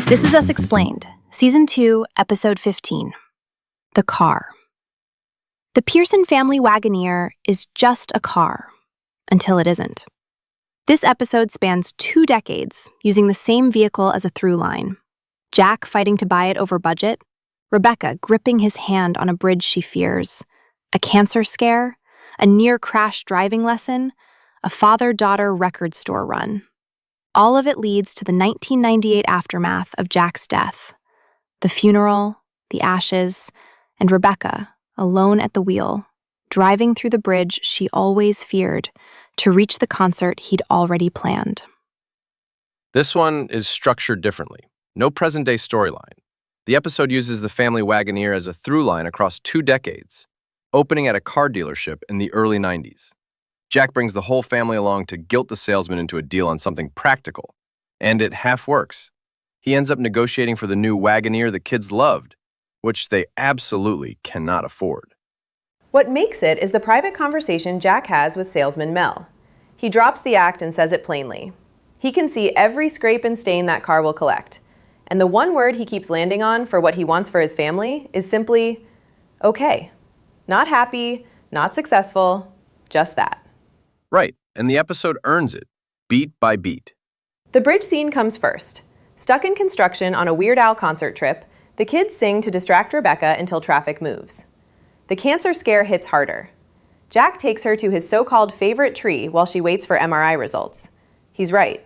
This is Us Explained, Season 2, Episode 15, The Car. The Pearson family Wagoneer is just a car, until it isn't. This episode spans 2 decades, using the same vehicle as a through line. Jack fighting to buy it over budget, Rebecca gripping his hand on a bridge she fears, a cancer scare, a near-crash driving lesson, a father-daughter record store run. All of it leads to the 1998 aftermath of Jack's death. The funeral, the ashes, and Rebecca, alone at the wheel, driving through the bridge she always feared to reach the concert he'd already planned. This one is structured differently. No present-day storyline. The episode uses the family Wagoneer as a through line across 2 decades, opening at a car dealership in the early 90s. Jack brings the whole family along to guilt the salesman into a deal on something practical, and it half works. He ends up negotiating for the new Wagoneer the kids loved, which they absolutely cannot afford. What makes it is the private conversation Jack has with salesman Mel. He drops the act and says it plainly. He can see every scrape and stain that car will collect, and the one word he keeps landing on for what he wants for his family is simply, okay. Not happy, not successful, just that. Right, and the episode earns it, beat by beat. The bridge scene comes first. Stuck in construction on a Weird Al concert trip, the kids sing to distract Rebecca until traffic moves. The cancer scare hits harder. Jack takes her to his so-called favorite tree while she waits for MRI results. He's right.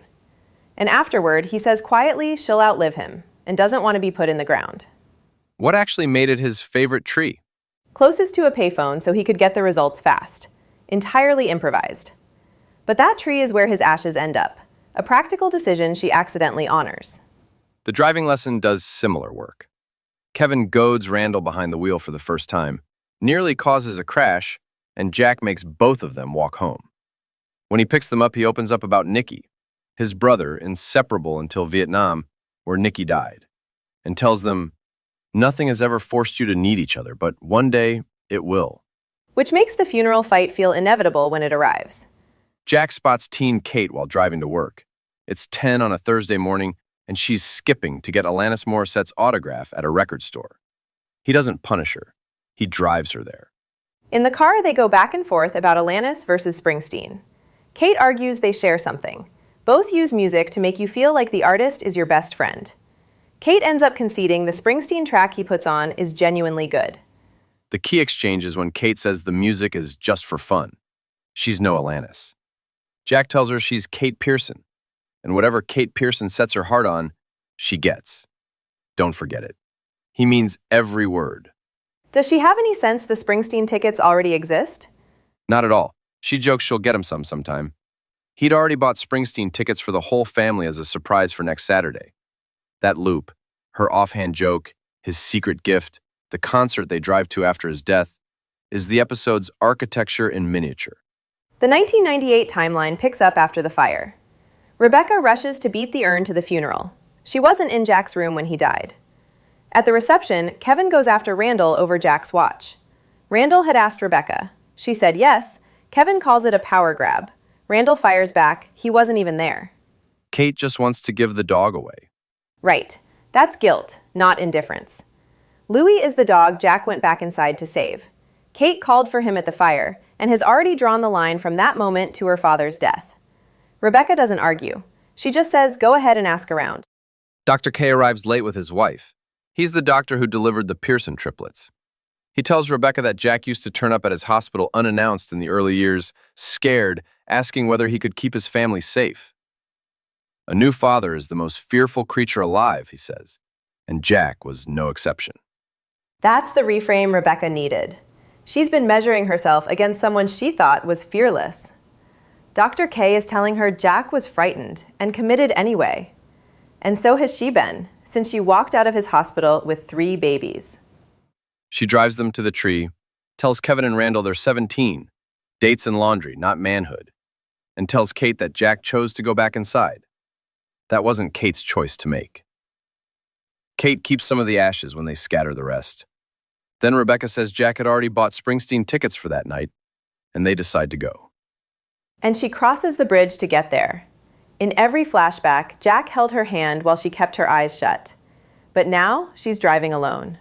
And afterward, he says quietly she'll outlive him and doesn't want to be put in the ground. What actually made it his favorite tree? Closest to a payphone so he could get the results fast. Entirely improvised. But that tree is where his ashes end up, a practical decision she accidentally honors. The driving lesson does similar work. Kevin goads Randall behind the wheel for the first time, nearly causes a crash, and Jack makes both of them walk home. When he picks them up, he opens up about Nicky, his brother, inseparable until Vietnam, where Nicky died, and tells them, nothing has ever forced you to need each other, but one day it will. Which makes the funeral fight feel inevitable when it arrives. Jack spots teen Kate while driving to work. It's 10 on a Thursday morning, and she's skipping to get Alanis Morissette's autograph at a record store. He doesn't punish her. He drives her there. In the car, they go back and forth about Alanis versus Springsteen. Kate argues they share something. Both use music to make you feel like the artist is your best friend. Kate ends up conceding the Springsteen track he puts on is genuinely good. The key exchange is when Kate says the music is just for fun. She's no Alanis. Jack tells her she's Kate Pearson, and whatever Kate Pearson sets her heart on, she gets. Don't forget it. He means every word. Does she have any sense the Springsteen tickets already exist? Not at all. She jokes she'll get him sometime. He'd already bought Springsteen tickets for the whole family as a surprise for next Saturday. That loop, her offhand joke, his secret gift, the concert they drive to after his death, is the episode's architecture in miniature. The 1998 timeline picks up after the fire. Rebecca rushes to beat the urn to the funeral. She wasn't in Jack's room when he died. At the reception, Kevin goes after Randall over Jack's watch. Randall had asked Rebecca. She said yes. Kevin calls it a power grab. Randall fires back. He wasn't even there. Kate just wants to give the dog away. Right. That's guilt, not indifference. Louie is the dog Jack went back inside to save. Kate called for him at the fire and has already drawn the line from that moment to her father's death. Rebecca doesn't argue. She just says, go ahead and ask around. Dr. K arrives late with his wife. He's the doctor who delivered the Pearson triplets. He tells Rebecca that Jack used to turn up at his hospital unannounced in the early years, scared, asking whether he could keep his family safe. A new father is the most fearful creature alive, he says, and Jack was no exception. That's the reframe Rebecca needed. She's been measuring herself against someone she thought was fearless. Dr. K is telling her Jack was frightened and committed anyway. And so has she been, since she walked out of his hospital with 3 babies. She drives them to the tree, tells Kevin and Randall they're 17, dates and laundry, not manhood, and tells Kate that Jack chose to go back inside. That wasn't Kate's choice to make. Kate keeps some of the ashes when they scatter the rest. Then Rebecca says Jack had already bought Springsteen tickets for that night, and they decide to go. And she crosses the bridge to get there. In every flashback, Jack held her hand while she kept her eyes shut. But now she's driving alone.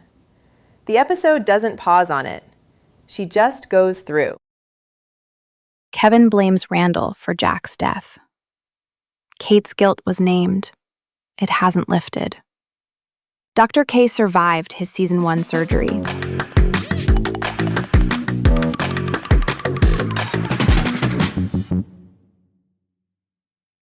The episode doesn't pause on it. She just goes through. Kevin blames Randall for Jack's death. Kate's guilt was named. It hasn't lifted. Dr. K survived his season 1 surgery,